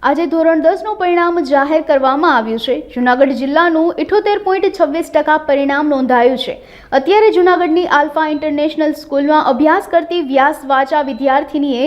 આજે ધોરણ 10નું પરિણામ જાહેર કરવામાં આવ્યું છે। જૂનાગઢ જિલ્લાનું 78.26% પરિણામ નોંધાયું છે। અત્યારે જૂનાગઢની આલ્ફા ઇન્ટરનેશનલ સ્કૂલમાં અભ્યાસ કરતી વ્યાસ વાચા વિદ્યાર્થીનીએ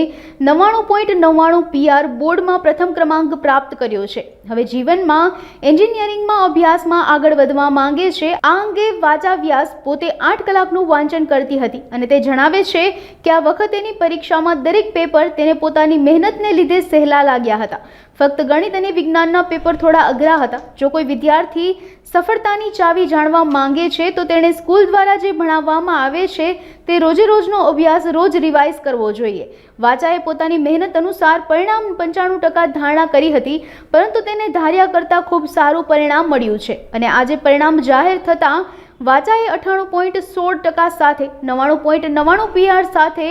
99.99 PR બોર્ડમાં પ્રથમ ક્રમાંક પ્રાપ્ત કર્યો છે। હવે જીવનમાં એન્જિનિયરિંગમાં અભ્યાસમાં આગળ વધવા માંગે છે। આ અંગે વાચા વ્યાસ પોતે 8 કલાકનું વાંચન કરતી હતી અને તે જણાવે છે કે આ વખતેની પરીક્ષામાં દરેક પેપર તેને પોતાની મહેનતને લીધે સહેલા લાગ્યા હતા। ફક્ત ગણિત અને વિજ્ઞાનના પેપર થોડા અઘરા હતા। જો કોઈ વિદ્યાર્થી સફળતાની ચાવી જાણવા માંગે છે તો તેણે સ્કૂલ દ્વારા જે ભણાવવામાં આવે છે તે રોજે રોજનો અભ્યાસ રોજ રિવાઇઝ કરવો જોઈએ। વાચાએ પોતાની મહેનત અનુસાર પરિણામ 95% ધારણા કરી હતી, પરંતુ તેને ધાર્યા કરતાં ખૂબ સારું પરિણામ મળ્યું છે અને આજે પરિણામ જાહેર થતાં વાચાએ 98.16% સાથે 99.99 PR સાથે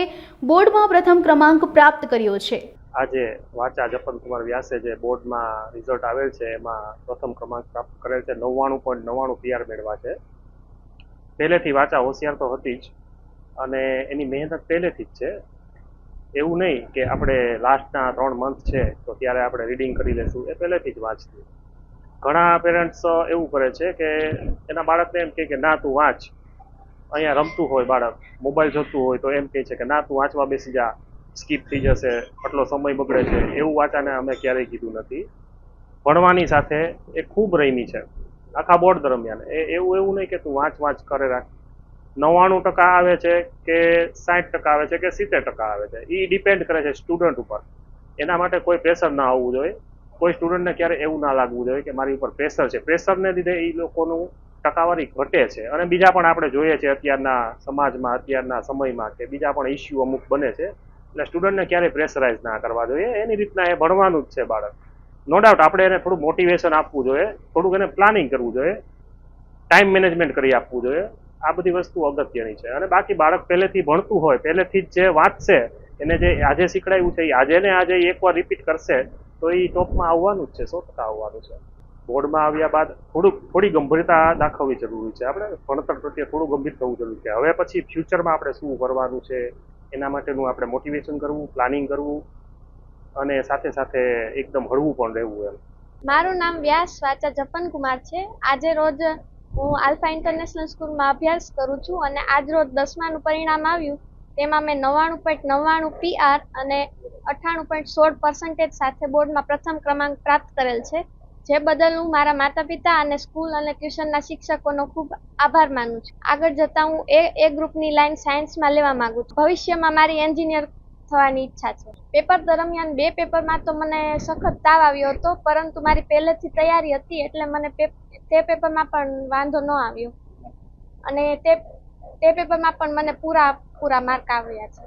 બોર્ડમાં પ્રથમ ક્રમાંક પ્રાપ્ત કર્યો છે। આજે વાચા જપન કુમાર વ્યાસે જે બોર્ડમાં રિઝલ્ટ આવેલ છે એમાં પ્રથમ ક્રમાંક પ્રાપ્ત કરેલ છે। 99.99 PR મેળવા છે। પહેલેથી વાચા હોશિયાર તો હતી જ અને એની મહેનત પહેલેથી જ છે। એવું નહીં કે આપણે લાસ્ટના 3 મંથ છે તો ત્યારે આપણે રીડિંગ કરી લેશું, એ પહેલેથી જ વાંચતી। ઘણા પેરેન્ટ્સ એવું કરે છે કે એના બાળકને એમ કહે કે ના તું વાંચ, અહીંયા રમતું હોય બાળક, મોબાઈલ જોતું હોય તો એમ કહે છે કે ના તું વાંચવા બેસી જા, સ્કીપ થઈ જશે, આટલો સમય બગડે છે। એવું વાચાને અમે ક્યારેય કીધું નથી। ભણવાની સાથે એ ખૂબ રમી છે આખા બોર્ડ દરમિયાન। એવું નહીં કે તું વાંચ કરે રાખ। 99% આવે છે કે 60% આવે છે કે 70% આવે છે, એ ડિપેન્ડ કરે છે સ્ટુડન્ટ ઉપર। એના માટે કોઈ પ્રેશર ના આવવું જોઈએ। કોઈ સ્ટુડન્ટને ક્યારે એવું ના લાગવું જોઈએ કે મારી ઉપર પ્રેશર છે। પ્રેશરને લીધે એ લોકોનું ટકાવારી ઘટે છે અને બીજા પણ આપણે જોઈએ છે અત્યારના સમાજમાં, અત્યારના સમયમાં કે બીજા પણ ઇસ્યુ અમુક બને છે। એટલે સ્ટુડન્ટને ક્યારેય પ્રેશરાઇઝ ના કરવા જોઈએ। એની રીતના એ ભણવાનું જ છે બાળક। નો ડાઉટ આપણે એને થોડું મોટિવેશન આપવું જોઈએ, થોડુંક એને પ્લાનિંગ કરવું જોઈએ, ટાઈમ મેનેજમેન્ટ કરી આપવું જોઈએ। આ બધી વસ્તુ અગત્યની છે અને બાકી બાળક પહેલેથી ભણતું હોય, પહેલેથી જ જે વાંચશે, એને જે આજે શીખડાયું છે આજે એકવાર રિપીટ કરશે તો એ ટોપમાં આવવાનું જ છે, 100% આવવાનું છે। બોર્ડમાં આવ્યા બાદ થોડી ગંભીરતા દાખવવી જરૂરી છે। આપણે ભણતર પ્રત્યે થોડું ગંભીર થવું જરૂરી છે। હવે પછી ફ્યુચરમાં આપણે શું કરવાનું છે એના માટેનું આપણે મોટિવેશન કરવું, પ્લાનિંગ કરવું અને સાથે સાથે એકદમ હળવું પણ રહેવું એમ। મારું નામ વ્યાસ વાચા જપન કુમાર છે। આજે રોજ હું આલ્ફા ઇન્ટરનેશનલ સ્કૂલમાં અભ્યાસ કરું છું અને આજ રોજ 10માનું પરિણામ આવ્યું તેમાં મેં 99.99 PR અને 98.16% સાથે બોર્ડમાં પ્રથમ ક્રમાંક પ્રાપ્ત કરેલ છે, જે બદલ હું મારા માતા પિતા અને સ્કૂલ અને ટ્યુશનના શિક્ષકોનો ખૂબ આભાર માનું છું। આગળ જતાં હું એ ગ્રુપની લાઈન સાયન્સમાં લેવા માંગુ છું। ભવિષ્યમાં મારી એન્જિનિયર થવાની ઈચ્છા છે। પેપર દરમિયાન 2 પેપરમાં તો મને સખત તાવ આવ્યો હતો, પરંતુ મારી પહેલેથી તૈયારી હતી એટલે મને તે પેપરમાં પણ વાંધો ન આવ્યો અને તે પેપરમાં પણ મને પૂરા માર્ક આવ્યા છે।